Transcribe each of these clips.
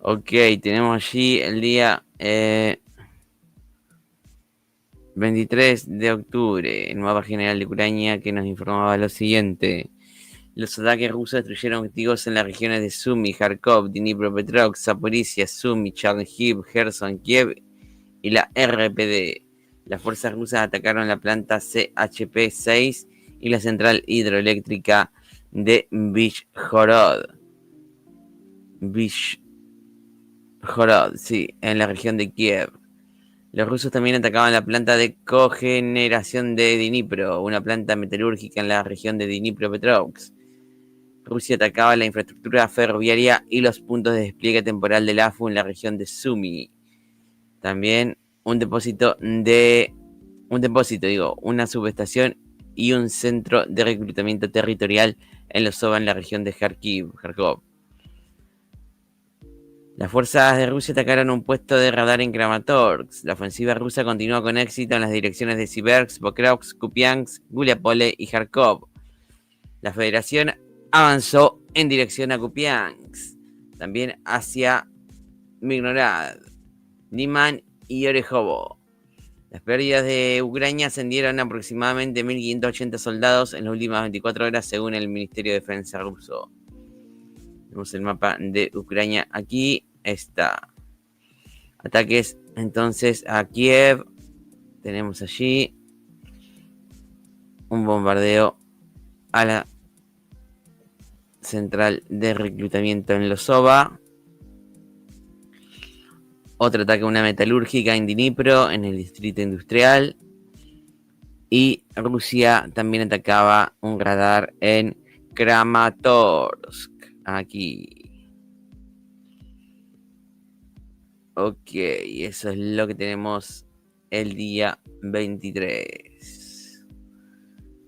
Ok, tenemos allí el día 23 de octubre, el mapa general de Ucrania que nos informaba lo siguiente. Los ataques rusos destruyeron objetivos en las regiones de Sumy, Kharkov, Dnipropetrovsk, Zaporizhia, Sumy, Chernihiv, Gerson, Kiev y la RPD. Las fuerzas rusas atacaron la planta CHP-6 y la central hidroeléctrica de Vizhhorod, sí, en la región de Kiev. Los rusos también atacaban la planta de cogeneración de Dnipro, una planta metalúrgica en la región de Dnipropetrovsk. Rusia atacaba la infraestructura ferroviaria y los puntos de despliegue temporal del AFU en la región de Sumy. También una subestación y un centro de reclutamiento territorial en los Sova en la región de Kharkov. Las fuerzas de Rusia atacaron un puesto de radar en Kramatorsk. La ofensiva rusa continuó con éxito en las direcciones de Siversk, Pokrovsk, Kupiansk, Guliapole y Kharkov. La Federación avanzó en dirección a Kupiansk, también hacia Mirgorod, Liman y Orehovo. Las pérdidas de Ucrania ascendieron a aproximadamente 1.580 soldados en las últimas 24 horas, según el Ministerio de Defensa ruso. Tenemos el mapa de Ucrania. Aquí está. Ataques entonces a Kiev. Tenemos allí un bombardeo a la central de reclutamiento en Losova. Otro ataque a una metalúrgica en Dnipro, en el distrito industrial. Y Rusia también atacaba un radar en Kramatorsk. Aquí. Ok, eso es lo que tenemos el día 23.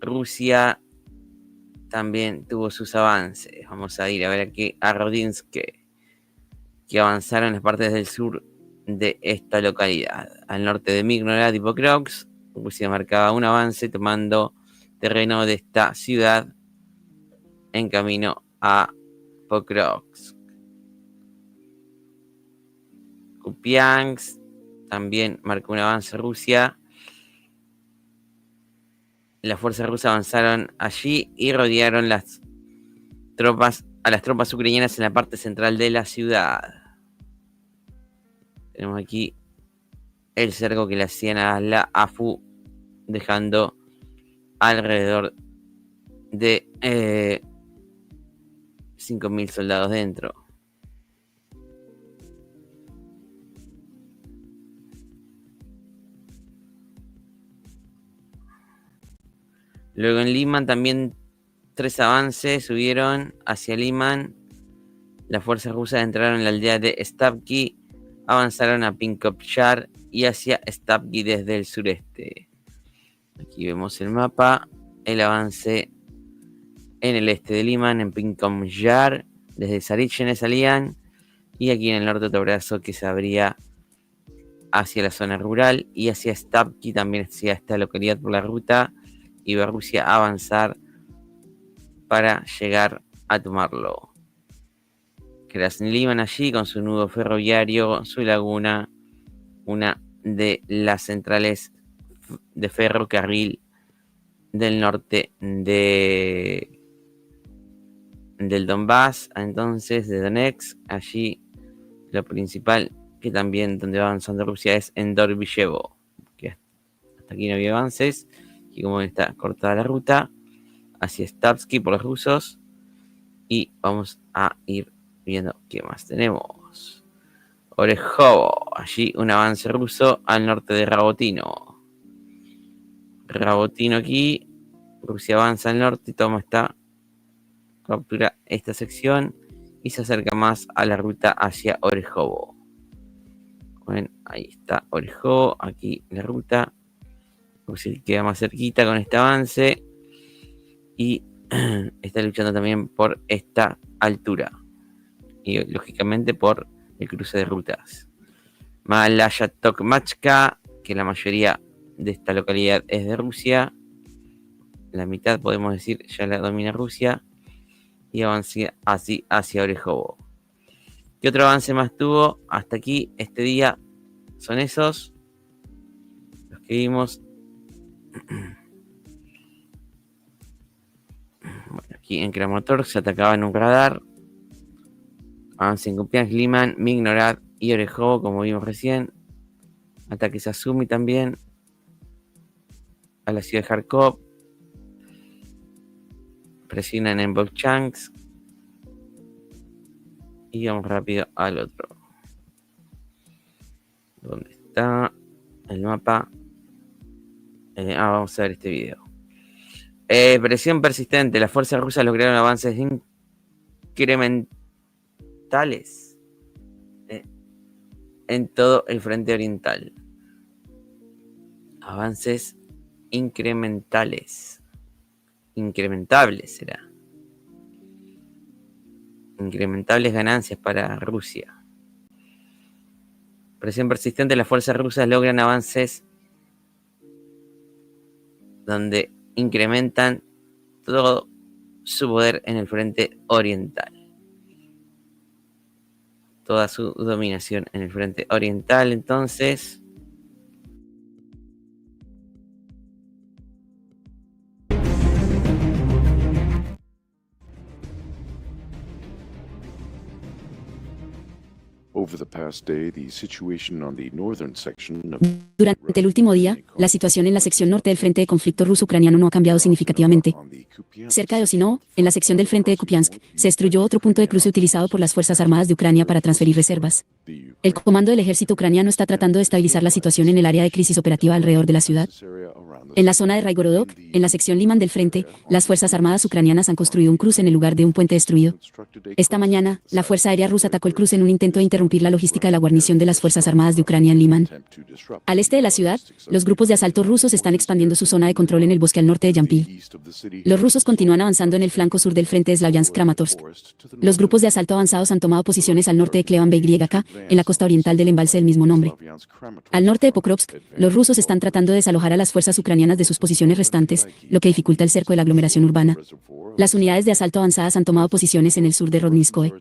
Rusia también tuvo sus avances. Vamos a ir a ver aquí a Rodinsk, que avanzaron en las partes del sur de esta localidad. Al norte de Mirgorod y Pokrovsk, Rusia marcaba un avance tomando terreno de esta ciudad en camino a Pokrovsk. Kupiansk también marcó un avance Rusia. Las fuerzas rusas avanzaron allí y rodearon a las tropas ucranianas en la parte central de la ciudad. Tenemos aquí el cerco que le hacían a la AFU, dejando alrededor de 5.000 soldados dentro. Luego en Liman también 3 avances subieron hacia Liman. Las fuerzas rusas entraron en la aldea de Stavki, avanzaron a Pinkopyar y hacia Stavki desde el sureste. Aquí vemos el mapa, el avance en el este de Liman, en Pinkopyar, desde Sarichin salían, y aquí en el norte otro brazo que se abría hacia la zona rural y hacia Stavki, también hacia esta localidad por la ruta. Iba Rusia a avanzar para llegar a tomarlo. Krasny-Liman allí con su nudo ferroviario, su laguna, una de las centrales de ferrocarril del norte del Donbass, entonces de Donetsk. Allí lo principal, que también donde va avanzando Rusia, es en Dorbiyevo, que hasta aquí no había avances, y como está cortada la ruta hacia Stavsky por los rusos, y vamos a ir viendo qué más tenemos. Orehovo, allí un avance ruso al norte de Rabotino. Rabotino aquí, Rusia avanza al norte y toma captura esta sección y se acerca más a la ruta hacia Orehovo. Bueno, ahí está Orehovo, aquí la ruta. Rusia queda más cerquita con este avance y está luchando también por esta altura y lógicamente por el cruce de rutas. Malaya Tokmachka, que la mayoría de esta localidad es de Rusia, la mitad podemos decir ya la domina Rusia, y avanza así hacia Orehovo. ¿Qué otro avance más tuvo hasta aquí este día? Son esos los que vimos. Bueno, aquí en Kramatorsk se atacaban un radar. Avance en Kupiansk, Liman, Mignorad y Orejovo, como vimos recién. Ataques a Sumi también. A la ciudad de Kharkov. Presionan en Volchansk. Y vamos rápido al otro. ¿Dónde está el mapa? Vamos a ver este video. Presión persistente. Las fuerzas rusas lograron avances incrementales en todo el frente oriental. Avances incrementales. Incrementables será. Incrementables ganancias para Rusia. Presión persistente. Las fuerzas rusas logran avances donde incrementan todo su poder en el frente oriental. Toda su dominación en el frente oriental, entonces. Durante el último día, la situación en la sección norte del frente de conflicto ruso-ucraniano no ha cambiado significativamente. Cerca de Osinov, en la sección del frente de Kupiansk, se destruyó otro punto de cruce utilizado por las Fuerzas Armadas de Ucrania para transferir reservas. El comando del ejército ucraniano está tratando de estabilizar la situación en el área de crisis operativa alrededor de la ciudad. En la zona de Raigorodok, en la sección Liman del frente, las Fuerzas Armadas ucranianas han construido un cruce en el lugar de un puente destruido. Esta mañana, la Fuerza Aérea Rusa atacó el cruce en un intento de interrumpir la logística de la guarnición de las Fuerzas Armadas de Ucrania en Liman. Al este de la ciudad, los grupos de asalto rusos están expandiendo su zona de control en el bosque al norte de Yampil. Los rusos continúan avanzando en el flanco sur del frente de Slavyansk-Kramatorsk. Los grupos de asalto avanzados han tomado posiciones al norte de Klevan BYK, en la costa oriental del embalse del mismo nombre. Al norte de Pokrovsk, los rusos están tratando de desalojar a las fuerzas ucranianas de sus posiciones restantes, lo que dificulta el cerco de la aglomeración urbana. Las unidades de asalto avanzadas han tomado posiciones en el sur de Rodninskoe.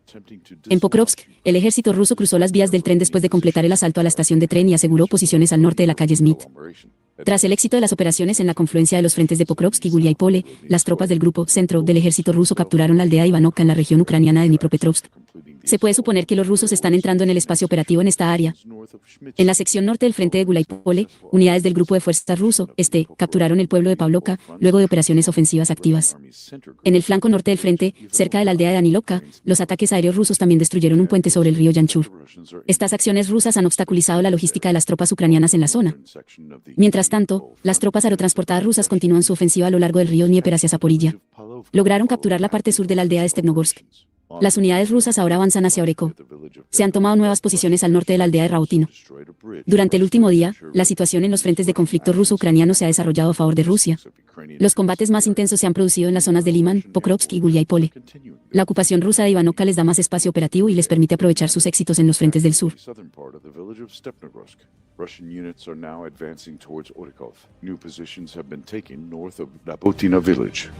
En Pokrovsk, el ejército ruso cruzó las vías del tren después de completar el asalto a la estación de tren y aseguró posiciones al norte de la calle Smith. Tras el éxito de las operaciones en la confluencia de los frentes de Pokrovsk y Guliaipole, las tropas del Grupo Centro del ejército ruso capturaron la aldea de Ivanovka en la región ucraniana de Dnipropetrovsk. Se puede suponer que los rusos están entrando en el espacio operativo en esta área. En la sección norte del frente de Guliaipole, unidades del grupo de fuerzas ruso, capturaron el pueblo de Pavlovka, luego de operaciones ofensivas activas. En el flanco norte del frente, cerca de la aldea de Danilovka, los ataques aéreos rusos también destruyeron un puente sobre el río Yanchur. Estas acciones rusas han obstaculizado la logística de las tropas ucranianas en la zona. Mientras tanto, las tropas aerotransportadas rusas continúan su ofensiva a lo largo del río Dnieper hacia Zaporilla. Lograron capturar la parte sur de la aldea de Stepnogorsk. Las unidades rusas ahora avanzan hacia Orekov. Se han tomado nuevas posiciones al norte de la aldea de Rautino. Durante el último día, la situación en los frentes de conflicto ruso-ucraniano se ha desarrollado a favor de Rusia. Los combates más intensos se han producido en las zonas de Liman, Pokrovsk y Guliaipole. La ocupación rusa de Ivanovka les da más espacio operativo y les permite aprovechar sus éxitos en los frentes del sur. Russian units are now advancing towards Orekov. New positions have been taken north of Nabotina village.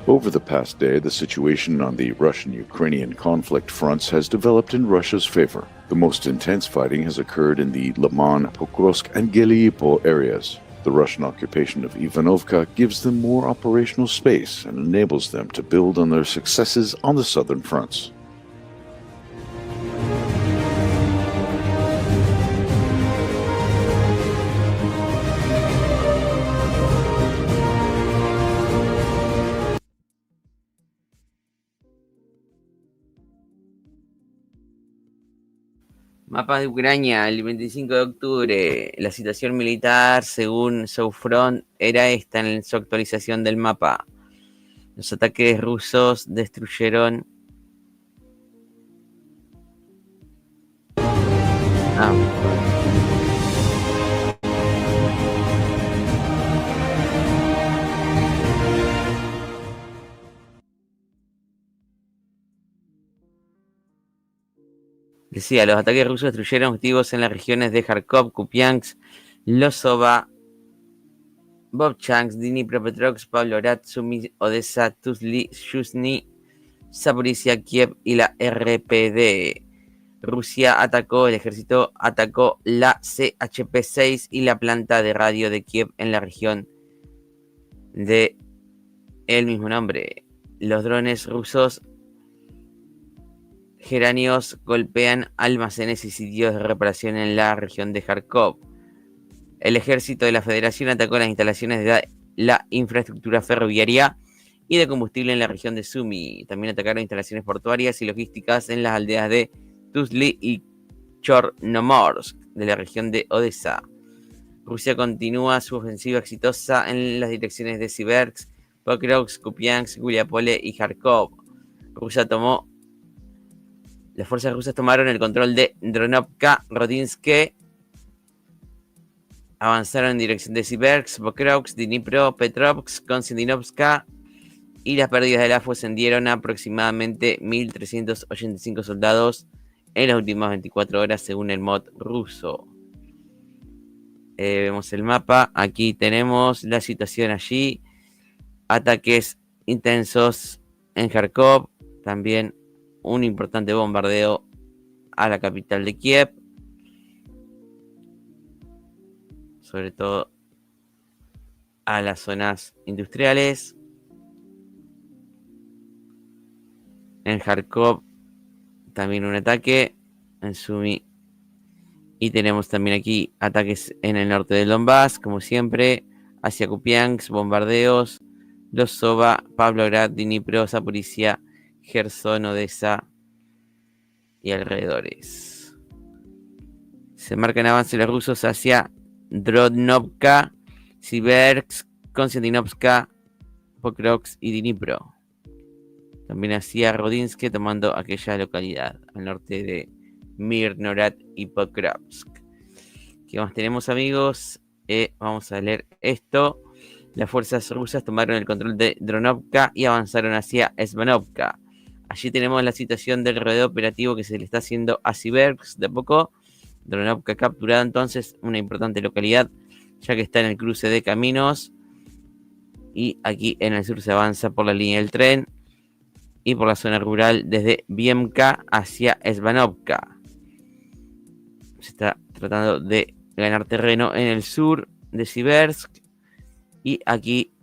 Over the past day, the situation on the Russian-Ukrainian conflict fronts has developed in Russia's favor. The most intense fighting has occurred in the Liman, Pokrovsk, and Geliipo areas. The Russian occupation of Ivanovka gives them more operational space and enables them to build on their successes on the southern fronts. Mapa de Ucrania, el 25 de octubre. La situación militar, según Southfront, era esta en su actualización del mapa. Los ataques rusos destruyeron... Decía, los ataques rusos destruyeron objetivos en las regiones de Kharkov, Kupiansk, Lozova, Vovchansk, Dnipropetrovsk, Pavlograd, Sumy, Odessa, Tuzli, Yuzhny, Zaporizhia, Kiev y la RPD. el ejército atacó la CHP-6 y la planta de radio de Kiev en la región de el mismo nombre. Los drones rusos geranios golpean almacenes y sitios de reparación en la región de Kharkov. El ejército de la Federación atacó las instalaciones de la infraestructura ferroviaria y de combustible en la región de Sumy. También atacaron instalaciones portuarias y logísticas en las aldeas de Tuzli y Chornomorsk de la región de Odessa. Rusia continúa su ofensiva exitosa en las direcciones de Siversk, Pokrovsk, Kupiansk, Guliapole y Kharkov. Las fuerzas rusas tomaron el control de Dronovka, Rodinske, avanzaron en dirección de Siversk, Pokrovsk, Dnipro, Petrovsk, Konstantinovka y las pérdidas de la FU ascendieron a aproximadamente 1.385 soldados en las últimas 24 horas según el MOD ruso. Vemos el mapa, aquí tenemos la situación allí, ataques intensos en Kharkov, también un importante bombardeo a la capital de Kiev, sobre todo a las zonas industriales. En Kharkov también un ataque, en Sumy, y tenemos también aquí ataques en el norte del Donbass, como siempre, hacia Kupiansk, bombardeos, Losova, Pavlograd, Dnipro, Zaporizhia, Gerson, Odessa y alrededores. Se marcan avances los rusos hacia Dronovka, Siversk, Konstantinovka, Pokrovsk y Dnipro. También hacia Rodinske, tomando aquella localidad al norte de Mirnorad y Pokrovsk. ¿Qué más tenemos, amigos? Vamos a leer esto. Las fuerzas rusas tomaron el control de Dronovka y avanzaron hacia Svanovka. Allí tenemos la situación del rodeo operativo que se le está haciendo a Siversk de a poco. Dronovka capturada entonces, una importante localidad, ya que está en el cruce de caminos. Y aquí en el sur se avanza por la línea del tren y por la zona rural desde Viemka hacia Svanovka. Se está tratando de ganar terreno en el sur de Siversk y aquí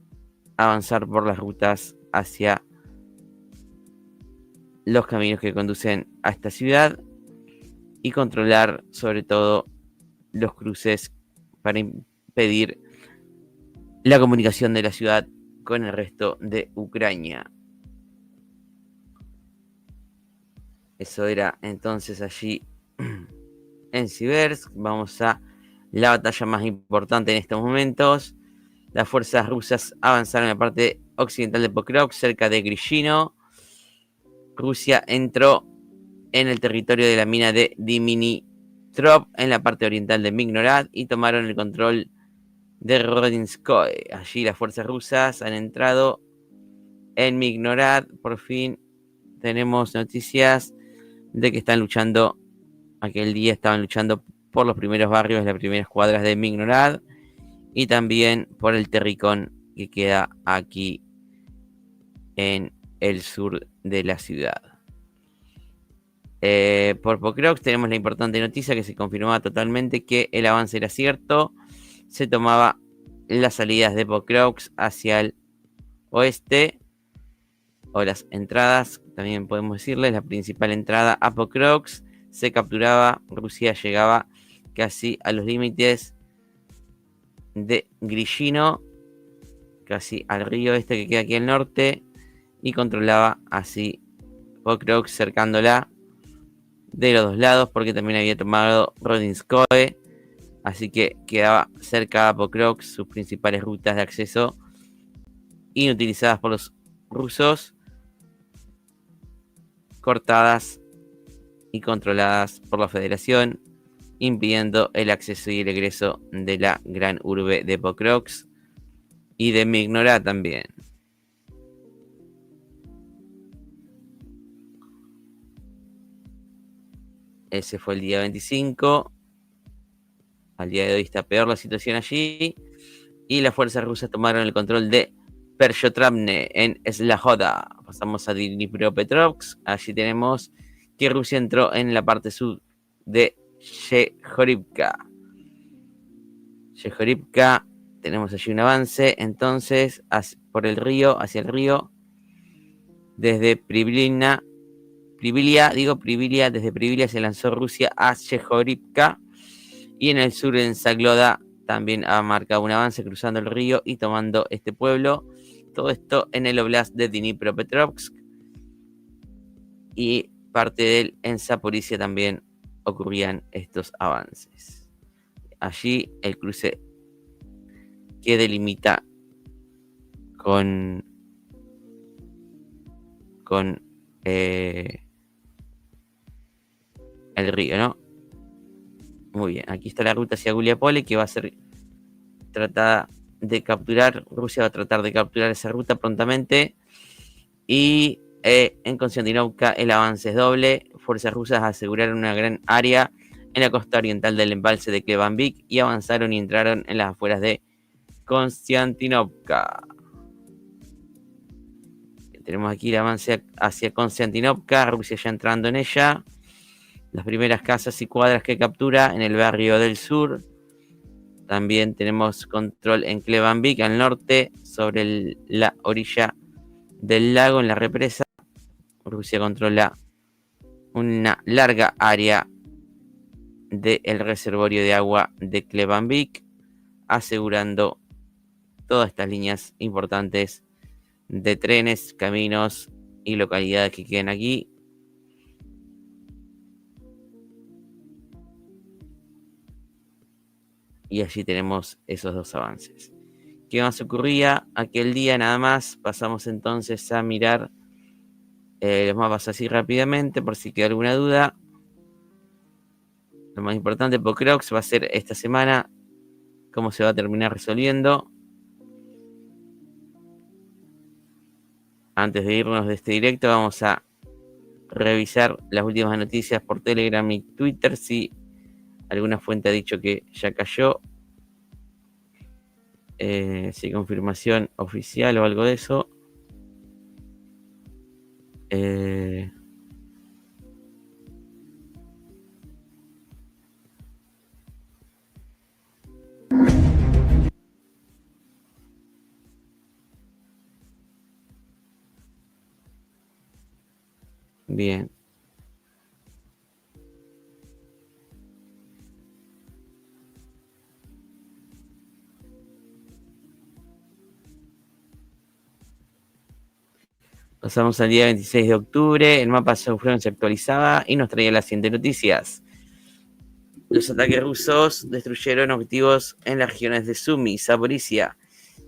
avanzar por las rutas hacia los caminos que conducen a esta ciudad y controlar sobre todo los cruces para impedir la comunicación de la ciudad con el resto de Ucrania. Eso era entonces allí en Siversk. Vamos a la batalla más importante en estos momentos. Las fuerzas rusas avanzaron en la parte occidental de Pokrovsk, cerca de Grishino. Rusia entró en el territorio de la mina de Dimitrov, en la parte oriental de Mirnorad, y tomaron el control de Rodinskoye. Allí las fuerzas rusas han entrado en Mirnorad. Por fin tenemos noticias de que están luchando. Aquel día estaban luchando por los primeros barrios, las primeras cuadras de Mirnorad, y también por el Terricón que queda aquí en el sur de la ciudad. Por Pokrovsk tenemos la importante noticia que se confirmaba totalmente que el avance era cierto. Se tomaba las salidas de Pokrovsk hacia el oeste, o las entradas, también podemos decirles, la principal entrada a Pokrovsk se capturaba. Rusia llegaba casi a los límites de Grishino, casi al río este que queda aquí al norte, y controlaba así Pokrovsk, cercándola de los dos lados, porque también había tomado Rodinskoye, así que quedaba cerca a Pokrovsk, sus principales rutas de acceso inutilizadas por los rusos, cortadas y controladas por la Federación, impidiendo el acceso y el egreso de la gran urbe de Pokrovsk y de Mirnorad también. Ese fue el día 25. Al día de hoy está peor la situación allí. Y las fuerzas rusas tomaron el control de Pershotravne en Slahoda. Pasamos a Dnipropetrovsk. Allí tenemos que Rusia entró en la parte sur de Yegorivka. Yegorivka, tenemos allí un avance, entonces, por el río, hacia el río, desde Privilia, desde Privilia se lanzó Rusia a Yegorivka, y en el sur, en Zagloda, también ha marcado un avance cruzando el río y tomando este pueblo. Todo esto en el oblast de Dnipropetrovsk, y parte de él en Zaporizhia también ocurrían estos avances. Allí el cruce que delimita con el río, ¿no? Muy bien, aquí está la ruta hacia Guliapole, que va a ser tratada de capturar. Rusia va a tratar de capturar esa ruta prontamente. Y en Konstantinovka el avance es doble. Fuerzas rusas aseguraron una gran área en la costa oriental del embalse de Klebanvik y avanzaron y entraron en las afueras de Konstantinovka. Tenemos aquí el avance hacia Konstantinovka, Rusia ya entrando en ella. Las primeras casas y cuadras que captura en el barrio del sur. También tenemos control en Klebanvik al norte, sobre la orilla del lago, en la represa. Rusia controla una larga área del reservorio de agua de Klebanvik, asegurando todas estas líneas importantes de trenes, caminos y localidades que quedan aquí. Y allí tenemos esos dos avances. ¿Qué más ocurría aquel día? Nada más. Pasamos entonces a mirar los mapas así rápidamente, por si queda alguna duda. Lo más importante, Pokrox va a ser esta semana cómo se va a terminar resolviendo. Antes de irnos de este directo, vamos a revisar las últimas noticias por Telegram y Twitter, si alguna fuente ha dicho que ya cayó. Si hay confirmación oficial o algo de eso. Bien. Pasamos al día 26 de octubre. El mapa se actualizaba y nos traía las siguientes noticias. Los ataques rusos destruyeron objetivos en las regiones de Sumy, Zaporizhia,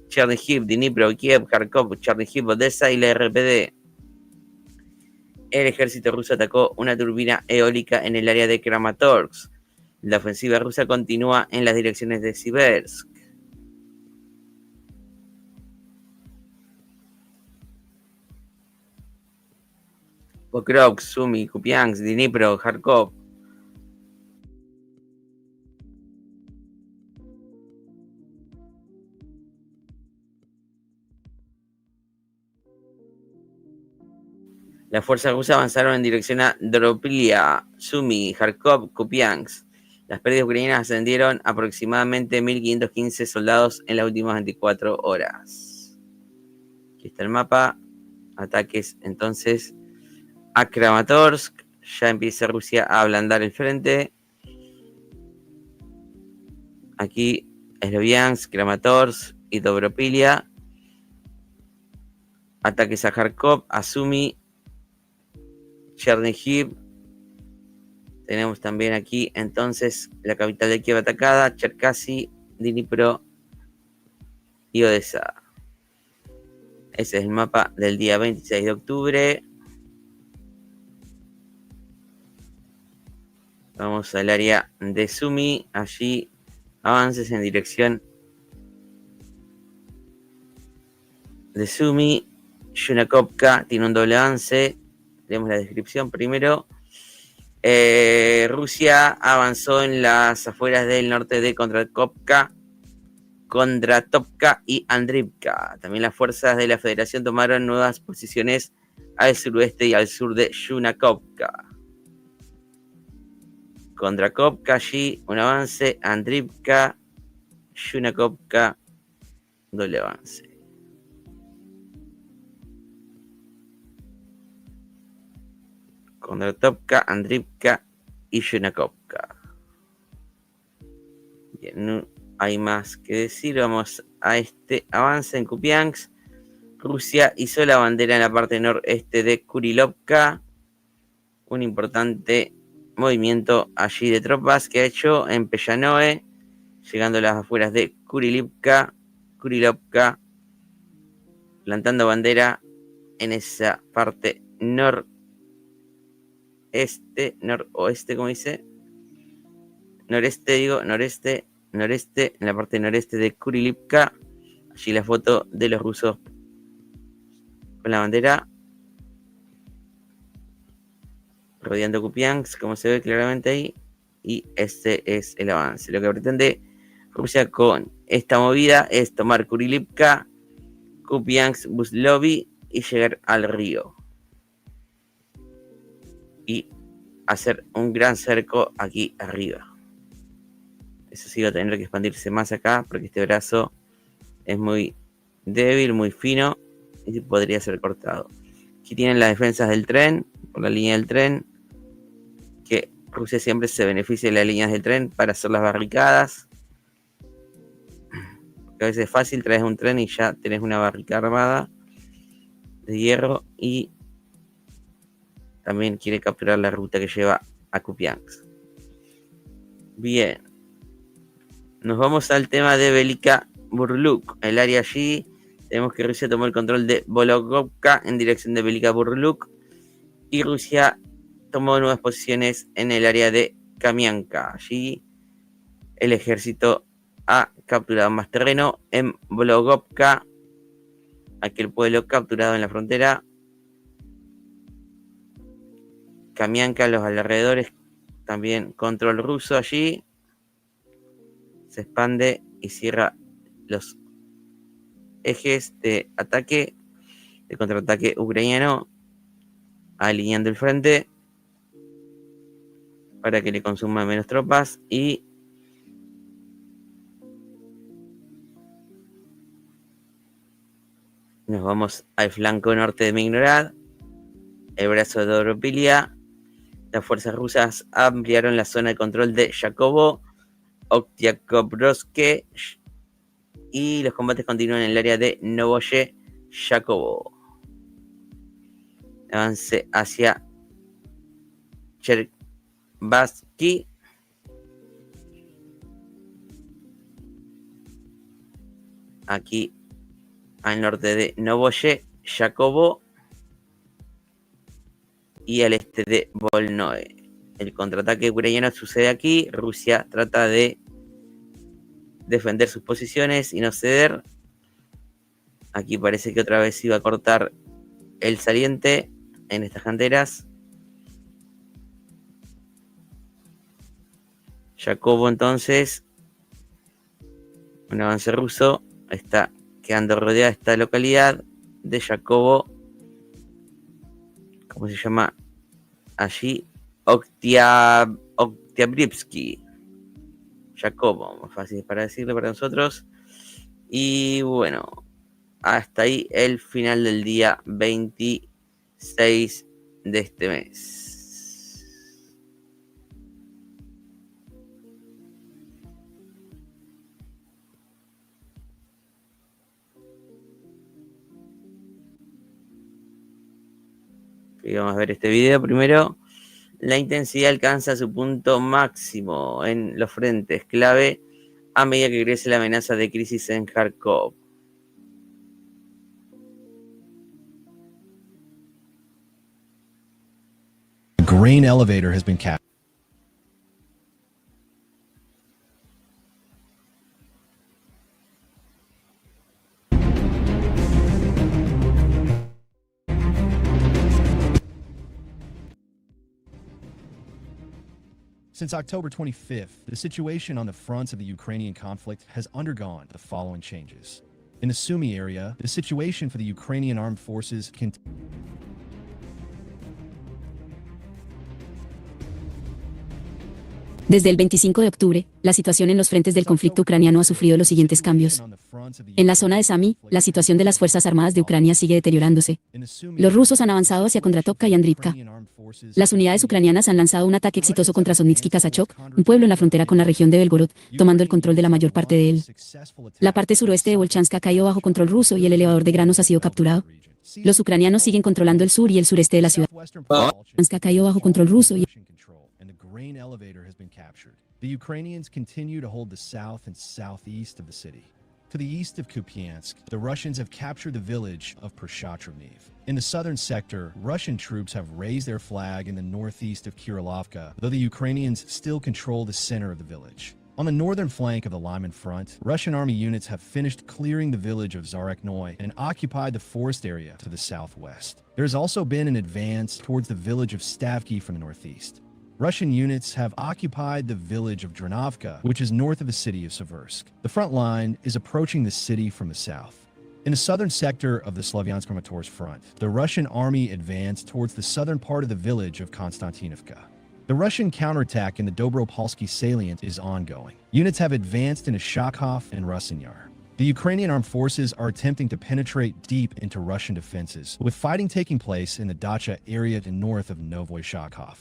Chernihiv, Dnipro, Kiev, Kharkov, Chernihiv, Odessa y la RPD. El ejército ruso atacó una turbina eólica en el área de Kramatorsk. La ofensiva rusa continúa en las direcciones de Siversk. Pokrovsk, Sumy, Kupiansk, Dnipro, Kharkov. Las fuerzas rusas avanzaron en dirección a Doropilia, Sumy, Kharkov, Kupiansk. Las pérdidas ucranianas ascendieron a aproximadamente 1.515 soldados en las últimas 24 horas. Aquí está el mapa. Ataques entonces a Kramatorsk. Ya empieza Rusia a ablandar el frente. Aquí Sloviansk, Kramatorsk y Dobropilia. Ataques a Kharkov, a Sumy, Chernihiv. Tenemos también aquí entonces la capital de Kiev atacada, Cherkasy, Dnipro y Odessa. Ese es el mapa del día 26 de octubre. Vamos al área de Sumy. Allí avances en dirección de Sumy. Yunakovka tiene un doble avance. Leemos la descripción primero. Rusia avanzó en las afueras del norte de Kondratovka y Andrivka. También las fuerzas de la Federación tomaron nuevas posiciones al suroeste y al sur de Yunakovka. Kondrakovka, allí un avance, Andrivka, Yunakovka, doble avance. Kondratovka, Andrivka y Yunakovka. Bien, no hay más que decir. Vamos a este avance en Kupiansk. Rusia hizo la bandera en la parte noreste de Kurilovka. Un importante movimiento allí de tropas que ha hecho en Pellanoe, llegando a las afueras de Kurilovka, plantando bandera en esa parte noroeste, como dice, noreste, en la parte noreste de Kurilovka. Allí la foto de los rusos con la bandera rodeando Kupiansk, como se ve claramente ahí, y este es el avance. Lo que pretende Rusia con esta movida es tomar Kurilovka, Kupiansk, Buzlovy y llegar al río y hacer un gran cerco aquí arriba. Eso sí va a tener que expandirse más acá porque este brazo es muy débil, muy fino y podría ser cortado. Aquí tienen las defensas del tren, por la línea del tren, que Rusia siempre se beneficia de las líneas del tren para hacer las barricadas. Porque a veces es fácil, traes un tren y ya tenés una barricada armada de hierro, y también quiere capturar la ruta que lleva a Kupiansk. Bien. Nos vamos al tema de Velika Burluk. El área allí, tenemos que Rusia tomó el control de Vologovka en dirección de Velika Burluk, y Rusia tomó nuevas posiciones en el área de Kamianka. Allí el ejército ha capturado más terreno en Vologovka, aquel pueblo capturado en la frontera. Kamianka, los alrededores, también control ruso allí. Se expande y cierra los ejes de ataque, de contraataque ucraniano, alineando el frente para que le consuma menos tropas, y nos vamos al flanco norte de Mignograd, el brazo de Dobropilia. Las fuerzas rusas ampliaron la zona de control de Yakovo, Oktyabrovsk, y los combates continúan en el área de Novoye Yakovo. Avance hacia Cherbatsky. Aquí al norte de Novoye Yakovo y al este de Volnoe. El contraataque ucraniano sucede aquí. Rusia trata de defender sus posiciones y no ceder. Aquí parece que otra vez iba a cortar el saliente en estas canteras. Yakovo, entonces, un avance ruso, está quedando rodeada esta localidad de Yakovo. ¿Cómo se llama allí? Oktyabrsky. Yakovo, más fácil para decirlo para nosotros. Y bueno, hasta ahí el final del día 26 de este mes. Y vamos a ver este video primero. La intensidad alcanza su punto máximo en los frentes clave a medida que crece la amenaza de crisis en Kharkov. The grain elevator has been captured. Since October 25th, the situation on the fronts of the Ukrainian conflict has undergone the following changes. In the Sumy area, the situation for the Ukrainian armed forces Desde el 25 de octubre, la situación en los frentes del conflicto ucraniano ha sufrido los siguientes cambios. En la zona de Sami, la situación de las Fuerzas Armadas de Ucrania sigue deteriorándose. Los rusos han avanzado hacia Kondratovka y Andrivka. Las unidades ucranianas han lanzado un ataque exitoso contra Sotnitsky-Kazachok, un pueblo en la frontera con la región de Belgorod, tomando el control de la mayor parte de él. La parte suroeste de Volchansk ha caído bajo control ruso y el elevador de granos ha sido capturado. Los ucranianos siguen controlando el sur y el sureste de la ciudad. Volchansk ha caído bajo control ruso y grain elevator has been captured. The Ukrainians continue to hold the south and southeast of the city. To the east of Kupiansk, the Russians have captured the village of Pershatrovnev. In the southern sector, Russian troops have raised their flag in the northeast of Kirilovka, though the Ukrainians still control the center of the village. On the northern flank of the Lyman front, Russian army units have finished clearing the village of Zareknoy and occupied the forest area to the southwest. There has also been an advance towards the village of Stavki from the northeast. Russian units have occupied the village of Dranovka, which is north of the city of Seversk. The front line is approaching the city from the south. In the southern sector of the Slavyansk-Kramatorsk front, the Russian army advanced towards the southern part of the village of Konstantinovka. The Russian counterattack in the Dobropolsky salient is ongoing. Units have advanced into Shakhov and Rusinyar. The Ukrainian armed forces are attempting to penetrate deep into Russian defenses, with fighting taking place in the Dacha area to north of Novoy Shakhov.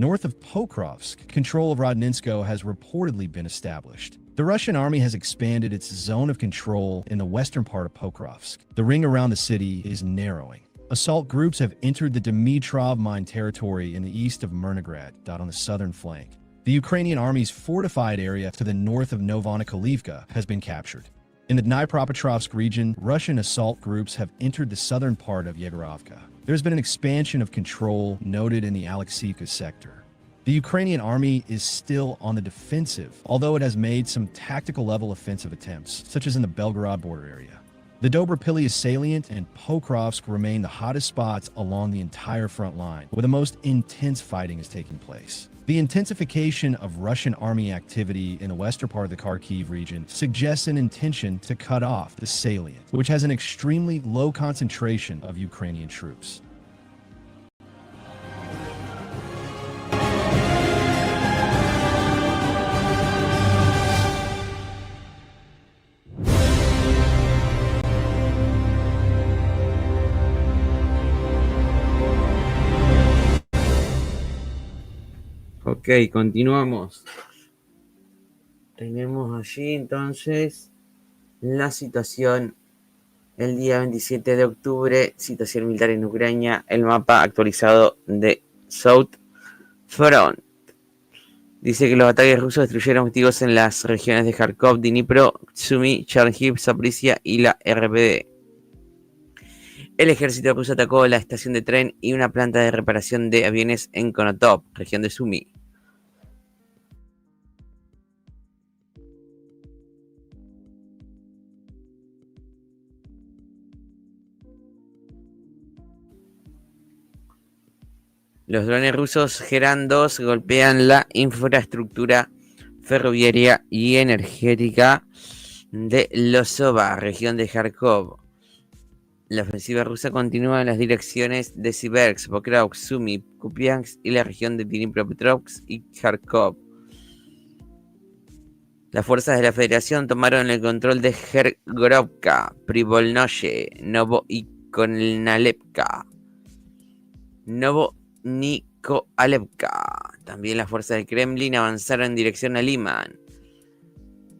North of Pokrovsk, control of Rodninsko has reportedly been established. The Russian army has expanded its zone of control in the western part of Pokrovsk. The ring around the city is narrowing. Assault groups have entered the Dmitrov mine territory in the east of Myrnograd, on the southern flank. The Ukrainian army's fortified area to the north of Novonikolivka has been captured. In the Dnipropetrovsk region, Russian assault groups have entered the southern part of Yegorovka. There's been an expansion of control noted in the Alexeyevka sector. The Ukrainian army is still on the defensive, although it has made some tactical level offensive attempts, such as in the Belgorod border area. The Dobropilya salient and Pokrovsk remain the hottest spots along the entire front line, where the most intense fighting is taking place. The intensification of Russian army activity in the western part of the Kharkiv region suggests an intention to cut off the salient, which has an extremely low concentration of Ukrainian troops. Ok, continuamos. Tenemos allí entonces la situación el día 27 de octubre, situación militar en Ucrania, el mapa actualizado de South Front. Dice que los ataques rusos destruyeron objetivos en las regiones de Kharkov, Dnipro, Sumy, Chernihiv, Zaporizhia y la RPD. El ejército ruso atacó la estación de tren y una planta de reparación de aviones en Konotop, región de Sumy. Los drones rusos Geran-2 golpean la infraestructura ferroviaria y energética de Losova, región de Kharkov. La ofensiva rusa continúa en las direcciones de Siversk, Pokrovsk, Sumy, Kupiansk y la región de Dnipropetrovsk y Kharkov. Las fuerzas de la Federación tomaron el control de Gergorovka, Privolnoye, Novoikonalepka, Novonikoalevka. También las fuerzas del Kremlin avanzaron en dirección a Liman,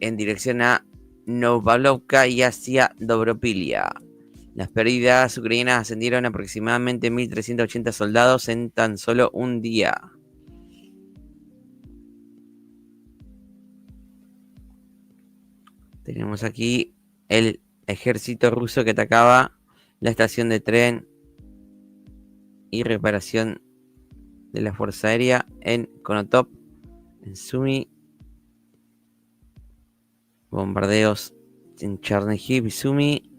en dirección a Novolovka y hacia Dobropilya. Las pérdidas ucranianas ascendieron a aproximadamente 1.380 soldados en tan solo un día. Tenemos aquí el ejército ruso que atacaba la estación de tren y reparación de la Fuerza Aérea en Konotop, en Sumy. Bombardeos en Chernihiv y Sumy.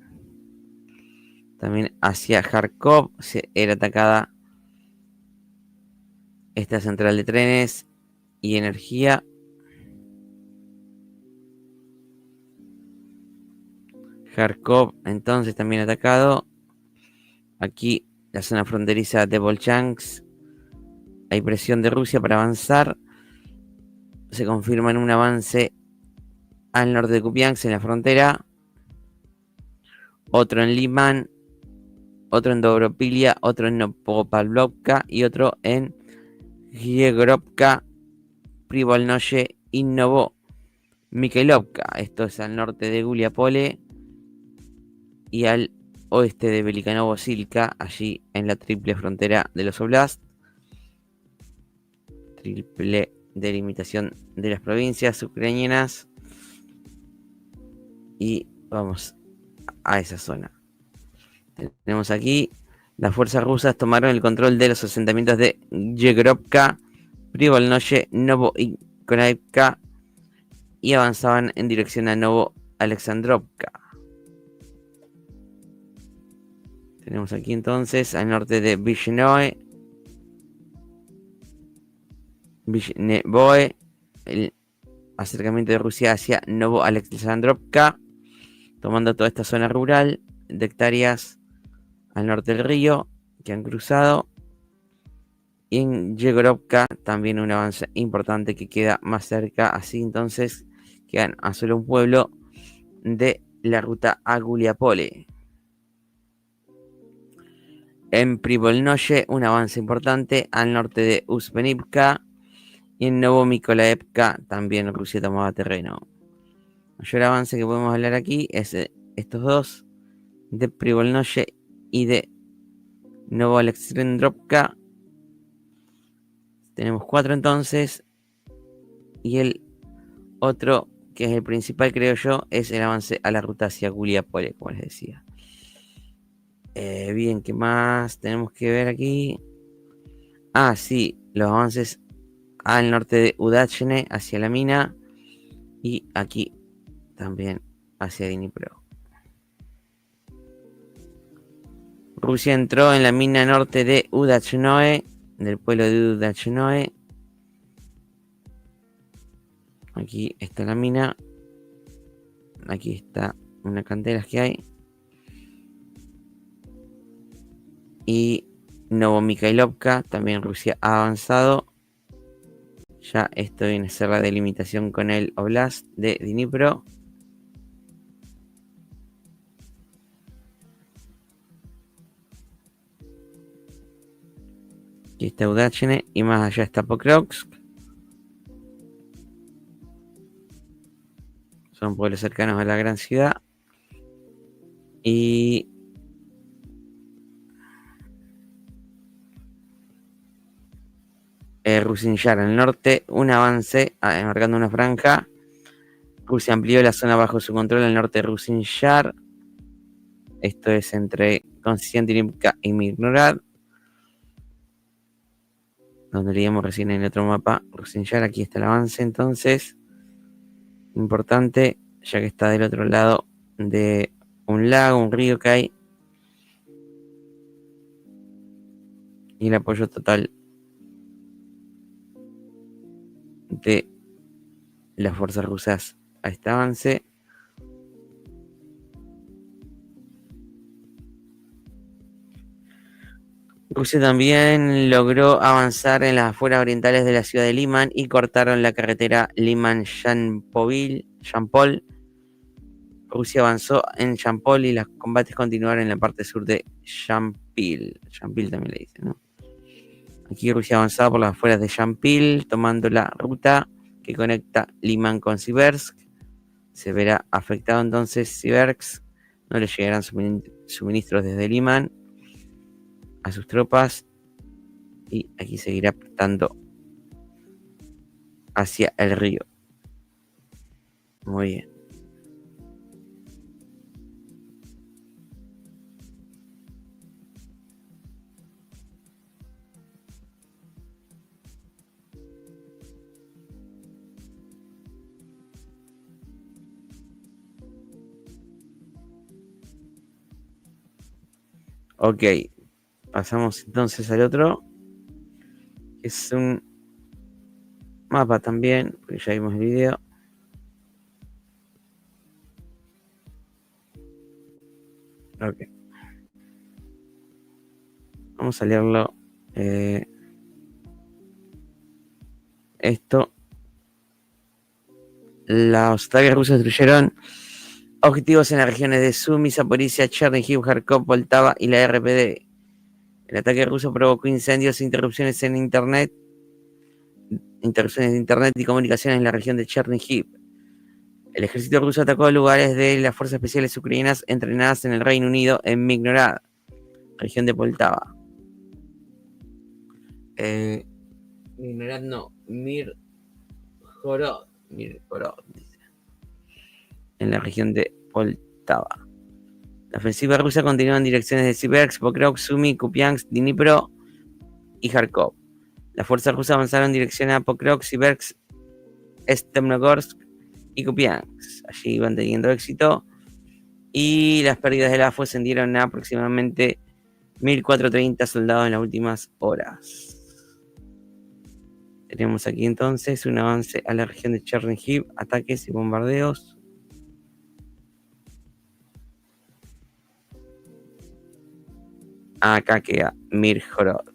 También hacia Kharkov era atacada esta central de trenes y energía. Kharkov entonces también atacado. Aquí la zona fronteriza de Volchansk. Hay presión de Rusia para avanzar se confirma un avance al norte de Kupiansk, en la frontera, otro en Liman, otro en Dobropilia, otro en Novopavlovka y otro en Yegorivka, Privolnoye y Novomikhailovka. Esto es al norte de Guliapole y al oeste de Velikanovo-Silka, allí en la triple frontera de los Oblast. Triple delimitación de las provincias ucranianas. Y vamos a esa zona. Tenemos aquí, las fuerzas rusas tomaron el control de los asentamientos de Yegorovka, Privolnoye, Novoikonaivka y avanzaban en dirección a Novo-Alexandrovka. Tenemos aquí entonces al norte de Vizhnevoe, el acercamiento de Rusia hacia Novo-Alexandrovka, tomando toda esta zona rural de hectáreas al norte del río que han cruzado. Y en Yegorovka también un avance importante que queda más cerca, así entonces quedan a solo un pueblo de la ruta a Guliapole. En Privolnoye un avance importante al norte de Uspenivka y en Novomikolaevka también Rusia tomaba terreno. Mayor avance que podemos hablar aquí es estos dos, de Privolnoye y de Novo-Alexandrovka. Tenemos 4 entonces. Y el otro, que es el principal, creo yo, es el avance a la ruta hacia Guliapole, como les decía. Bien, ¿qué más tenemos que ver aquí? Ah, sí, los avances al norte de Udachne, hacia la mina. Y aquí también hacia Dnipro. Rusia entró en la mina norte de Udachnoe, del pueblo de Udachnoe. Aquí está la mina. Aquí está una cantera que hay. Y Novomikhailovka, también Rusia ha avanzado. Ya esto viene a ser la delimitación con el Oblast de Dnipro. Aquí está Udachne y más allá está Pokrovsk. Son pueblos cercanos a la gran ciudad. Y Rusinjar al norte, un avance, marcando una franja. Rusia amplió la zona bajo su control al norte de Rusinjar. Esto es entre Konstantinivka y Mirgorod, donde leíamos recién en el otro mapa Rusinjar. Aquí está el avance entonces. Importante, ya que está del otro lado de un lago, un río que hay. Y el apoyo total de las fuerzas rusas a este avance. Rusia también logró avanzar en las afueras orientales de la ciudad de Liman y cortaron la carretera Liman-Yampol. Rusia avanzó en Yampol y los combates continuaron en la parte sur de Yampil. Yampil también le dicen, ¿no? Aquí Rusia avanzaba por las afueras de Yampil, tomando la ruta que conecta Liman con Siversk. Se verá afectado entonces Siversk. No le llegarán suministros desde Liman a sus tropas. Y aquí seguirá apretando hacia el río. Muy bien. Ok, pasamos entonces al otro. Es un mapa también, porque ya vimos el video. Ok. Vamos a leerlo. Esto Los ataques rusos destruyeron objetivos en las regiones de Sumy, Zaporizhia, Chernihiv, Kharkov, Poltava y la RPD. El ataque ruso provocó incendios e interrupciones de internet y comunicaciones en la región de Chernihiv. El ejército ruso atacó lugares de las fuerzas especiales ucranianas entrenadas en el Reino Unido en Mirgorod, región de Poltava. Mirgorod, dice, en la región de Poltava. La ofensiva rusa continuó en direcciones de Siversk, Pokrovsk, Sumy, Kupiansk, Dnipro y Kharkov. Las fuerzas rusas avanzaron en dirección a Pokrovsk, Siversk, Stepnogorsk y Kupiansk. Allí iban teniendo éxito y las pérdidas de la AFU ascendieron a aproximadamente 1.430 soldados en las últimas horas. Tenemos aquí entonces un avance a la región de Chernihiv, ataques y bombardeos. Acá queda Mirgorod,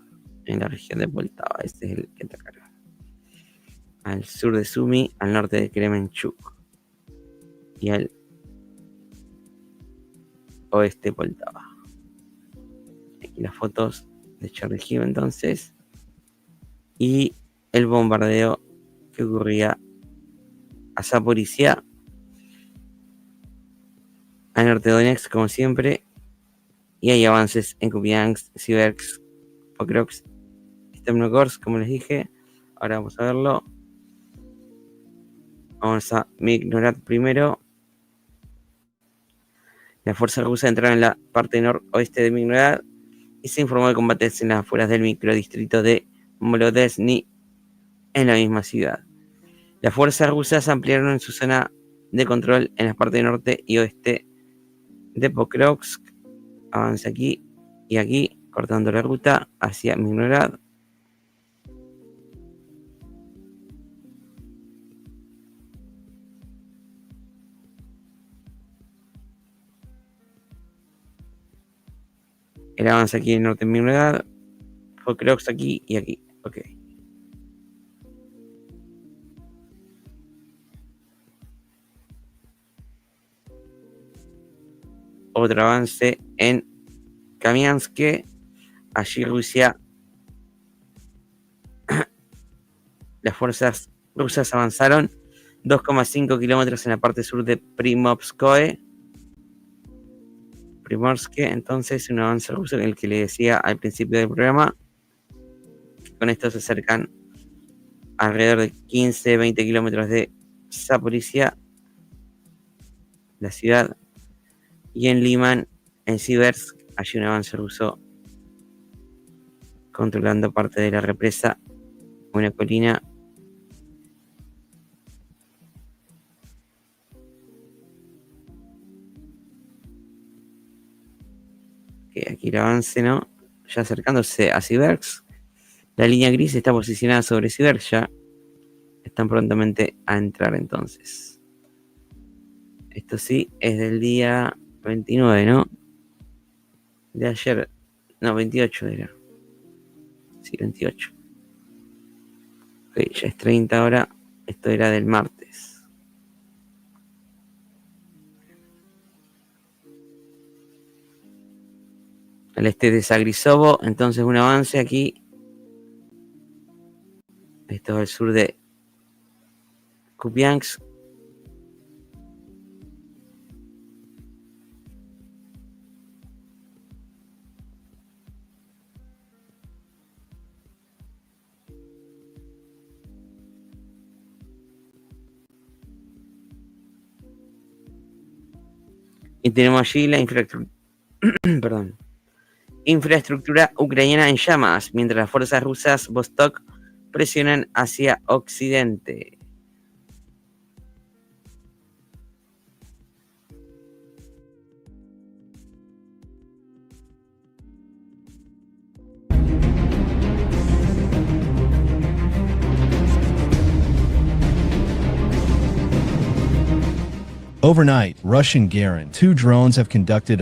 en la región de Poltava. Este es el que atacaron. Al sur de Sumy, al norte de Kremenchuk y al oeste de Poltava. Aquí las fotos de Chernihiv entonces y el bombardeo que ocurría a Zaporizhia, a norte de Donetsk como siempre, y hay avances en Kupiansk, Siversk, Pokrovsk, Stepnogorsk como les dije. Ahora vamos a verlo. Vamos a Mirgorod primero. Las fuerzas rusas entraron en la parte noroeste de Mirgorod y se informó de combates en las afueras del microdistrito de Molodezny en la misma ciudad. Las fuerzas rusas ampliaron en su zona de control en las partes norte y oeste de Pokrovsk. Avanza aquí y aquí, cortando la ruta hacia Mirgorod. El avance aquí en el norte de Mirgorod, Pokrovsk aquí y aquí. Ok. Otro avance en Kamiansk. Allí Rusia, las fuerzas rusas avanzaron 2,5 kilómetros en la parte sur de Primorsk. Entonces un avance ruso, el que le decía al principio del programa. Con esto se acercan alrededor de 15-20 kilómetros de Zaporizhia, la ciudad, y en Liman, en Siversk, hay un avance ruso controlando parte de la represa, una colina. Que aquí el avance, ¿no? Ya acercándose a Siversk. La línea gris está posicionada sobre Siversk, ya están prontamente a entrar entonces. Esto sí, es del día 29, ¿no? De ayer, no, 28 era. Sí, 28. Ok, ya es 30 ahora. Esto era del martes. Al este de Zagrizovo, entonces un avance aquí. Esto es al sur de Kupiansk. Y tenemos allí la infraestructura ucraniana en llamas, mientras las fuerzas rusas Vostok presionan hacia occidente. Overnight, Russian Garin, 2 drones have conducted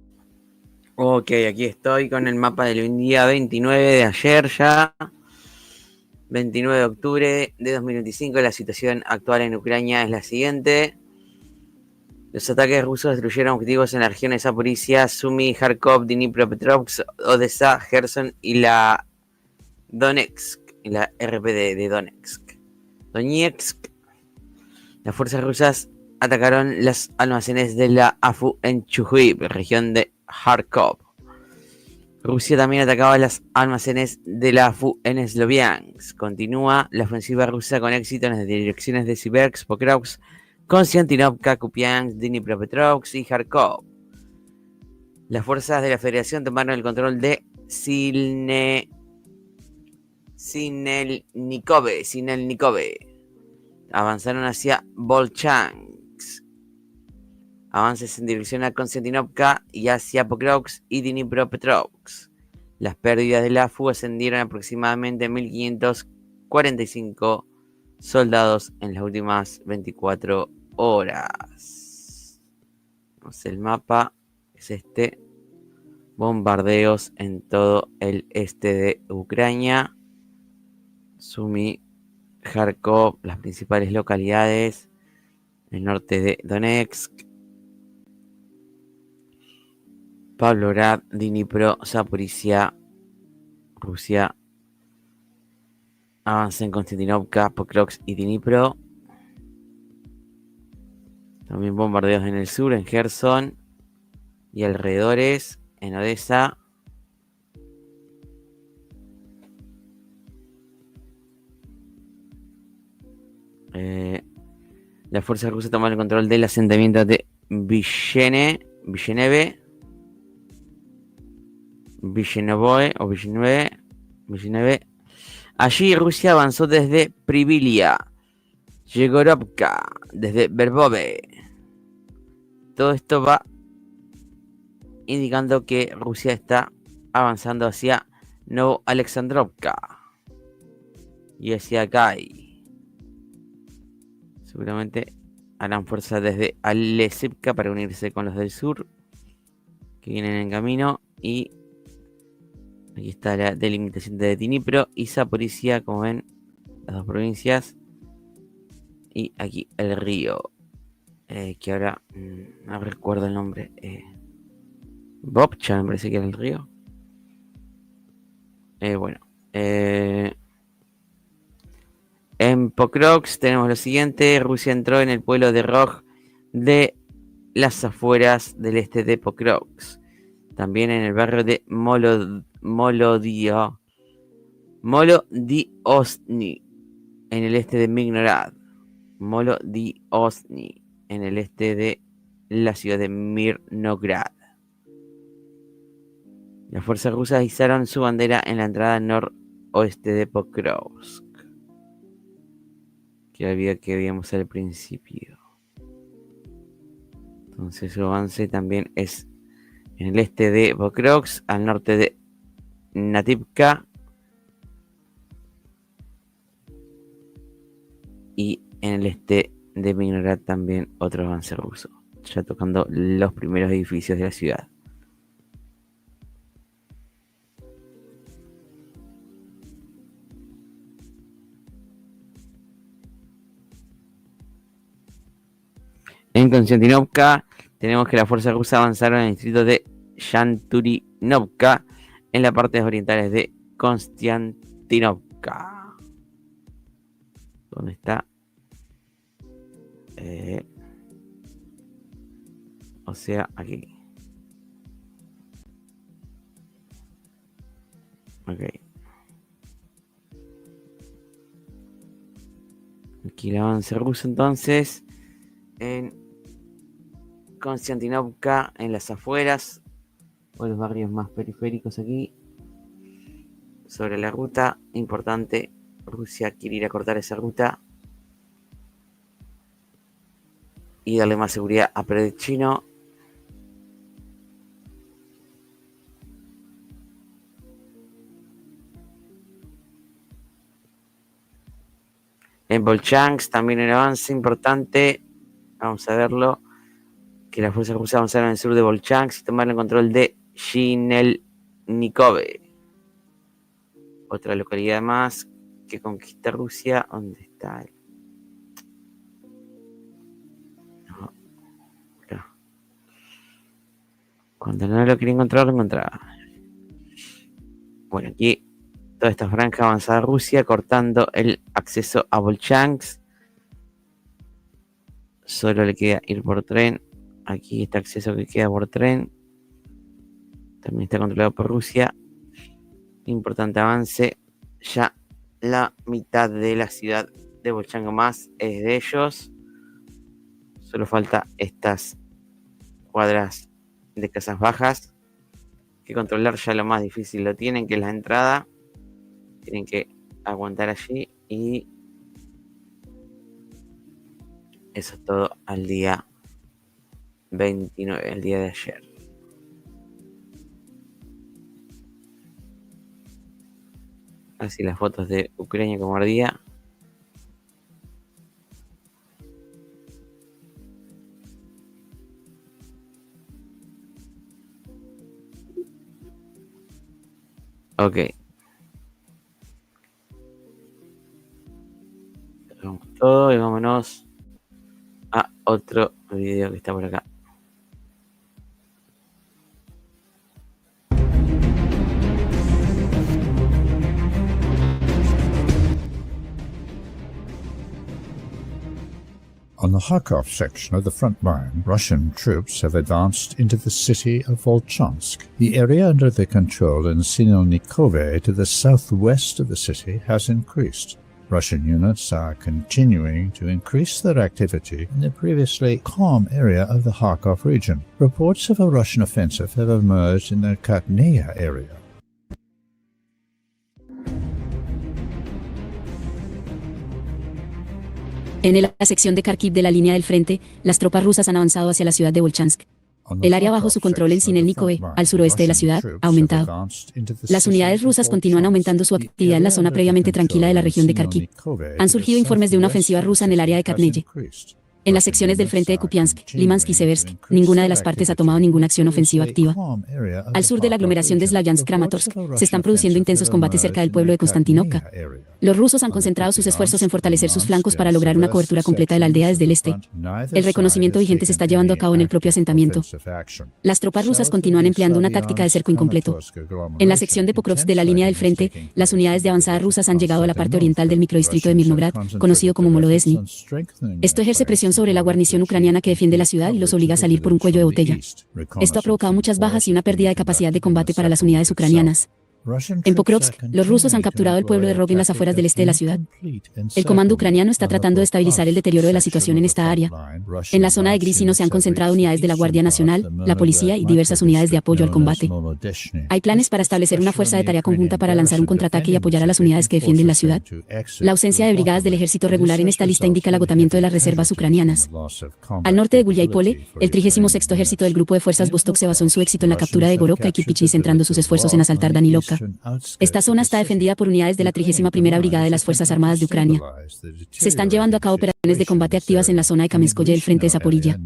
Ok, aquí estoy con el mapa del día 29 de ayer ya. 29 de octubre de 2025. La situación actual en Ucrania es la siguiente. Los ataques rusos destruyeron objetivos en las regiones Zaporizhia, Sumy, Kharkov, Dnipropetrovsk, Odessa, Gerson y la Donetsk, y la RPD de Donetsk. Donetsk. Las fuerzas rusas atacaron los almacenes de la AFU en Chuhuiv, región de Kharkov. Rusia también atacaba los almacenes de la AFU en Sloviansk. Continúa la ofensiva rusa con éxito en las direcciones de Siversk, Pokrovsk, Konstantinovka, Kupiansk, Dnipropetrovsk y Kharkov. Las fuerzas de la Federación tomaron el control de Sinelnikove. Avanzaron hacia Volchansk. Avances en dirección a Konstantinovka y hacia Pokrovsk y Dnipropetrovsk. Las pérdidas de la AFU ascendieron a aproximadamente 1.545 soldados en las últimas 24 horas. Vamos, el mapa es este. Bombardeos en todo el este de Ucrania. Sumy, Kharkov, las principales localidades. El norte de Donetsk. Pavlograd, Dnipro, Zaporizhia, Rusia. Avanza en Konstantinovka, Pokrovsk y Dnipro. También bombardeos en el sur, en Gerson y alrededores, en Odessa. Las fuerzas rusas tomaron el control del asentamiento de Villeneuve. Allí Rusia avanzó desde Privilia, Yegorovka, desde Verbove. Todo esto va indicando que Rusia está avanzando hacia Novoalexandrovka y hacia Gai. Seguramente harán fuerza desde Alesivka para unirse con los del sur que vienen en camino. Y aquí está la delimitación de Dnipro y Zaporizhia, como ven, las dos provincias. Y aquí el río, que ahora no recuerdo el nombre. Bobcha, me parece que era el río. En Pokrovsk tenemos lo siguiente. Rusia entró en el pueblo de Rog de las afueras del este de Pokrovsk. También en el barrio de Molodiosny, en el este de Mirnograd. Molodiosny, en el este de la ciudad de Mirnograd. Las fuerzas rusas izaron su bandera en la entrada noroeste de Pokrovsk, que habíamos al principio. Entonces su avance también es en el este de Pokrovsk, al norte de Nativka y en el este de Mirnograd también otro avance ruso, ya tocando los primeros edificios de la ciudad. En Konstantinovka tenemos que las fuerzas rusas avanzaron en el distrito de Yanturinovka, en las partes orientales de Konstantinovka. ¿Dónde está? O sea, aquí. Ok. Aquí el avance ruso entonces. En Konstantinovka, en las afueras, o los barrios más periféricos aquí. Sobre la ruta, importante, Rusia quiere ir a cortar esa ruta y darle más seguridad a Perechino. En Volchansk también un avance importante. Vamos a verlo. Que las fuerzas rusas avanzaron en el sur de Volchansk y tomaron el control de Sinelnikove. Otra localidad más que conquista Rusia. ¿Dónde está? Cuando no lo quería encontrar, lo encontraba. Bueno, aquí toda esta franja avanzada de Rusia cortando el acceso a Volchansk. Solo le queda ir por tren. Aquí este acceso que queda por tren también está controlado por Rusia. Importante avance. Ya la mitad de la ciudad de Volchansk más es de ellos. Solo falta estas cuadras de casas bajas que controlar. Ya lo más difícil lo tienen, que es la entrada. Tienen que aguantar allí y eso es todo al día 29, el día de ayer. Así las fotos de Ucrania como ardía. Ok. Dejamos todo y vámonos a otro video que está por acá. On the Kharkov section of the front line, Russian troops have advanced into the city of Volchansk. The area under their control in Sinelnikove to the southwest of the city has increased. Russian units are continuing to increase their activity in the previously calm area of the Kharkov region. Reports of a Russian offensive have emerged in the Katneya area. En la sección de Kharkiv de la línea del frente, las tropas rusas han avanzado hacia la ciudad de Volchansk. El área bajo su control en Sinelnikove, al suroeste de la ciudad, ha aumentado. Las unidades rusas continúan aumentando su actividad en la zona previamente tranquila de la región de Kharkiv. Han surgido informes de una ofensiva rusa en el área de Katneye. En las secciones del frente de Kupiansk, Limansk y Seversk, ninguna de las partes ha tomado ninguna acción ofensiva activa. Al sur de la aglomeración de Slavyansk-Kramatorsk, se están produciendo intensos combates cerca del pueblo de Konstantinovka. Los rusos han concentrado sus esfuerzos en fortalecer sus flancos para lograr una cobertura completa de la aldea desde el este. El reconocimiento vigente se está llevando a cabo en el propio asentamiento. Las tropas rusas continúan empleando una táctica de cerco incompleto. En la sección de Pokrovsk de la línea del frente, las unidades de avanzada rusas han llegado a la parte oriental del microdistrito de Mirnograd, conocido como Molodezny. Esto ejerce presión sobre la guarnición ucraniana que defiende la ciudad y los obliga a salir por un cuello de botella. Esto ha provocado muchas bajas y una pérdida de capacidad de combate para las unidades ucranianas. En Pokrovsk, los rusos han capturado el pueblo de Rog en las afueras del este de la ciudad. El comando ucraniano está tratando de estabilizar el deterioro de la situación en esta área. En la zona de Grisino se han concentrado unidades de la Guardia Nacional, la policía y diversas unidades de apoyo al combate. Hay planes para establecer una fuerza de tarea conjunta para lanzar un contraataque y apoyar a las unidades que defienden la ciudad. La ausencia de brigadas del ejército regular en esta lista indica el agotamiento de las reservas ucranianas. Al norte de Gulyai-Pole, el 36º ejército del grupo de fuerzas Vostok se basó en su éxito en la captura de Gorovka y Kirpichi, centrando sus esfuerzos en asaltar Danilovka. Esta zona está defendida por unidades de la 31ª Brigada de las Fuerzas Armadas de Ucrania. Se están llevando a cabo operaciones de combate activas en la zona de Kamenskoye del frente de Zaporilla.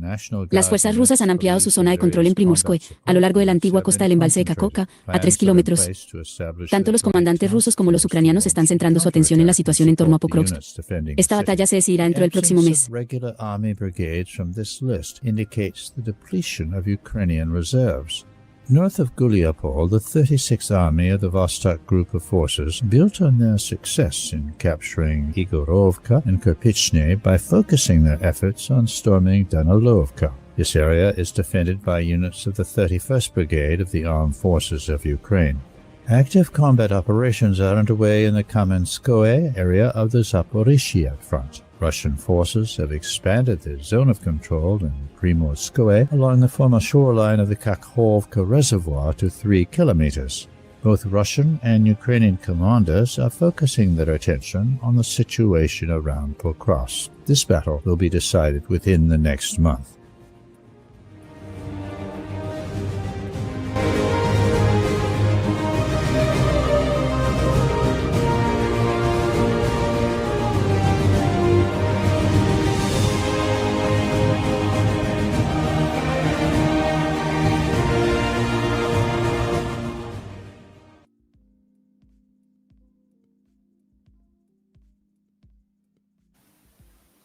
Las fuerzas rusas han ampliado su zona de control en Primorskoye, a lo largo de la antigua costa del embalse de Kakovka, a 3 kilómetros. Tanto los comandantes rusos como los ucranianos están centrando su atención en la situación en torno a Pokrovsk. Esta batalla se decidirá dentro del próximo mes. North of Guliapol, the 36th Army of the Vostok Group of Forces built on their success in capturing Igorovka and Kirpichny by focusing their efforts on storming Danilovka. This area is defended by units of the 31st Brigade of the Armed Forces of Ukraine. Active combat operations are underway in the Kamenskoye area of the Zaporizhia front. Russian forces have expanded their zone of control in Primorskoye along the former shoreline of the Kakhovka Reservoir to 3 kilometers. Both Russian and Ukrainian commanders are focusing their attention on the situation around Pokrovsk. This battle will be decided within the next month.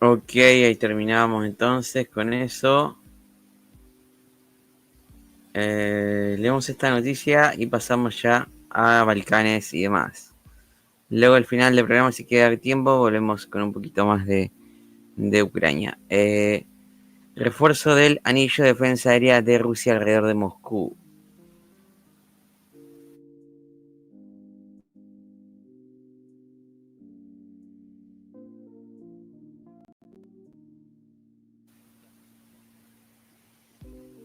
Ok, ahí terminamos entonces con eso. Leemos esta noticia y pasamos ya a Balcanes y demás. Luego al final del programa, si queda tiempo, volvemos con un poquito más de Ucrania. Refuerzo del anillo de defensa aérea de Rusia alrededor de Moscú.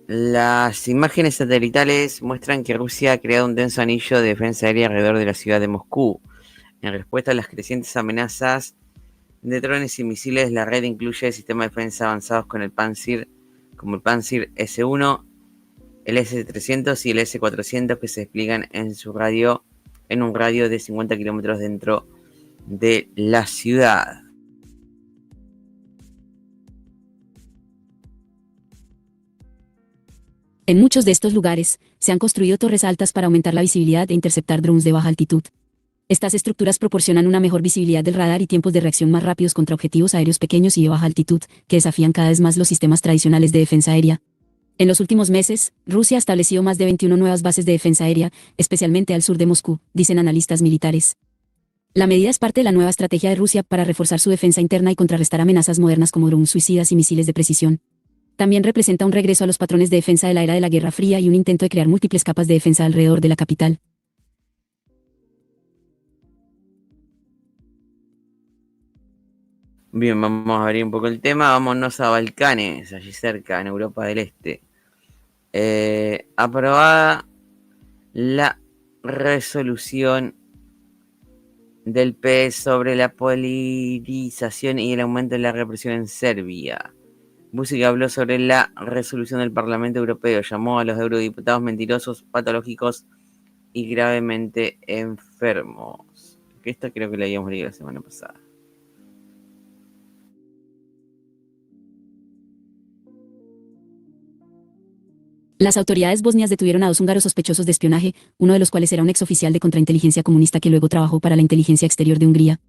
Las imágenes satelitales muestran que Rusia ha creado un denso anillo de defensa aérea alrededor de la ciudad de Moscú. En respuesta a las crecientes amenazas de drones y misiles, la red incluye sistemas de defensa avanzados con como el Pantsir S-1, el S-300 y el S-400 que se despliegan en un radio de 50 kilómetros dentro de la ciudad. En muchos de estos lugares, se han construido torres altas para aumentar la visibilidad e interceptar drones de baja altitud. Estas estructuras proporcionan una mejor visibilidad del radar y tiempos de reacción más rápidos contra objetivos aéreos pequeños y de baja altitud, que desafían cada vez más los sistemas tradicionales de defensa aérea. En los últimos meses, Rusia ha establecido más de 21 nuevas bases de defensa aérea, especialmente al sur de Moscú, dicen analistas militares. La medida es parte de la nueva estrategia de Rusia para reforzar su defensa interna y contrarrestar amenazas modernas como drones suicidas y misiles de precisión. También representa un regreso a los patrones de defensa de la era de la Guerra Fría y un intento de crear múltiples capas de defensa alrededor de la capital. Bien, vamos a abrir un poco el tema. Vámonos a Balcanes, allí cerca, en Europa del Este. Aprobada la resolución del PS sobre la polarización y el aumento de la represión en Serbia. Vučić habló sobre la resolución del Parlamento Europeo, llamó a los eurodiputados mentirosos, patológicos y gravemente enfermos. Esto creo que lo habíamos leído la semana pasada. Las autoridades bosnias detuvieron a 2 húngaros sospechosos de espionaje, uno de los cuales era un exoficial de contrainteligencia comunista que luego trabajó para la inteligencia exterior de Hungría.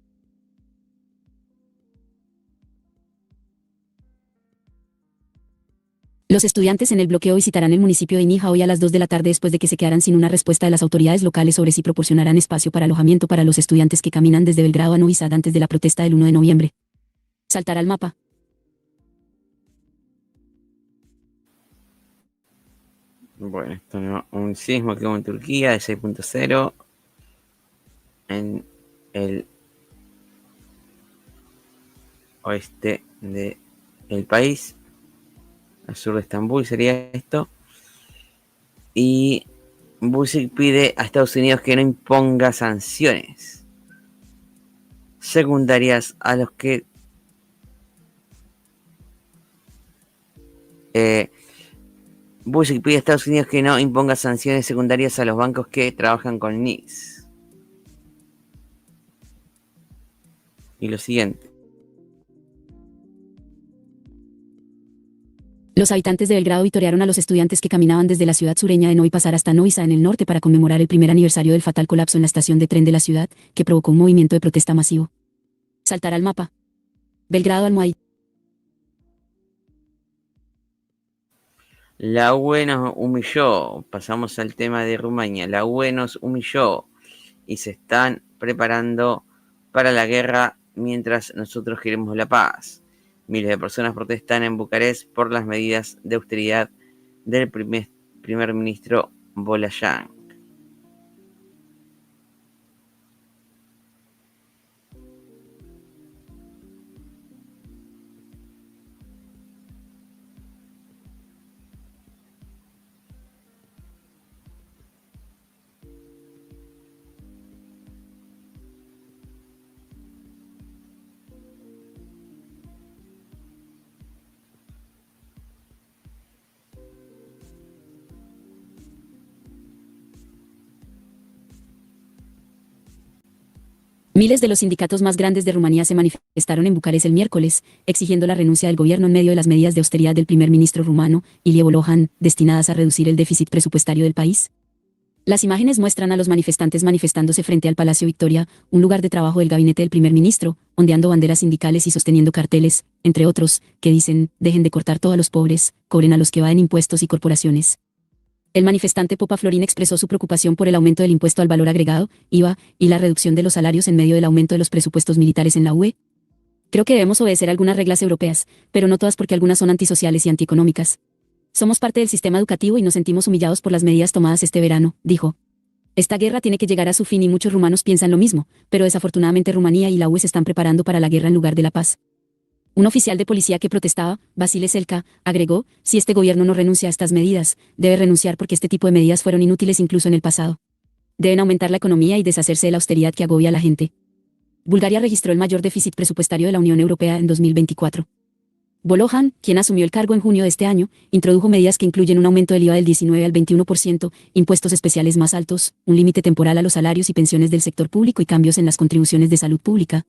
Los estudiantes en el bloqueo visitarán el municipio de Nija hoy a las 2 de la tarde después de que se quedaran sin una respuesta de las autoridades locales sobre si proporcionarán espacio para alojamiento para los estudiantes que caminan desde Belgrado a Novi Sad antes de la protesta del 1 de noviembre. Saltar al mapa. Bueno, esto no, un sismo que hubo en Turquía de 6.0 en el oeste del país, al sur de Estambul sería esto. Y Vučić pide a Estados Unidos que no imponga sanciones secundarias a los que Vučić pide a Estados Unidos que no imponga sanciones secundarias a los bancos que trabajan con NIS. Y lo siguiente. Los habitantes de Belgrado vitorearon a los estudiantes que caminaban desde la ciudad sureña de Novi Pazar hasta Novi Sad en el norte para conmemorar el primer aniversario del fatal colapso en la estación de tren de la ciudad, que provocó un movimiento de protesta masivo. Saltar al mapa. Belgrado Almohadilla. La UE nos humilló. Pasamos al tema de Rumania. La UE nos humilló y se están preparando para la guerra mientras nosotros queremos la paz. Miles de personas protestan en Bucarest por las medidas de austeridad del primer ministro Bolayan. Miles de los sindicatos más grandes de Rumanía se manifestaron en Bucarest el miércoles, exigiendo la renuncia del gobierno en medio de las medidas de austeridad del primer ministro rumano, Ilie Volohan, destinadas a reducir el déficit presupuestario del país. Las imágenes muestran a los manifestantes manifestándose frente al Palacio Victoria, un lugar de trabajo del gabinete del primer ministro, ondeando banderas sindicales y sosteniendo carteles, entre otros, que dicen, dejen de cortar todo a los pobres, cobren a los que evaden impuestos y corporaciones. El manifestante Popa Florín expresó su preocupación por el aumento del impuesto al valor agregado, IVA, y la reducción de los salarios en medio del aumento de los presupuestos militares en la UE. Creo que debemos obedecer algunas reglas europeas, pero no todas porque algunas son antisociales y antieconómicas. Somos parte del sistema educativo y nos sentimos humillados por las medidas tomadas este verano, dijo. Esta guerra tiene que llegar a su fin y muchos rumanos piensan lo mismo, pero desafortunadamente Rumanía y la UE se están preparando para la guerra en lugar de la paz. Un oficial de policía que protestaba, Vasile Selka, agregó, si este gobierno no renuncia a estas medidas, debe renunciar porque este tipo de medidas fueron inútiles incluso en el pasado. Deben aumentar la economía y deshacerse de la austeridad que agobia a la gente. Bulgaria registró el mayor déficit presupuestario de la Unión Europea en 2024. Volohan, quien asumió el cargo en junio de este año, introdujo medidas que incluyen un aumento del IVA del 19 al 21%, impuestos especiales más altos, un límite temporal a los salarios y pensiones del sector público y cambios en las contribuciones de salud pública.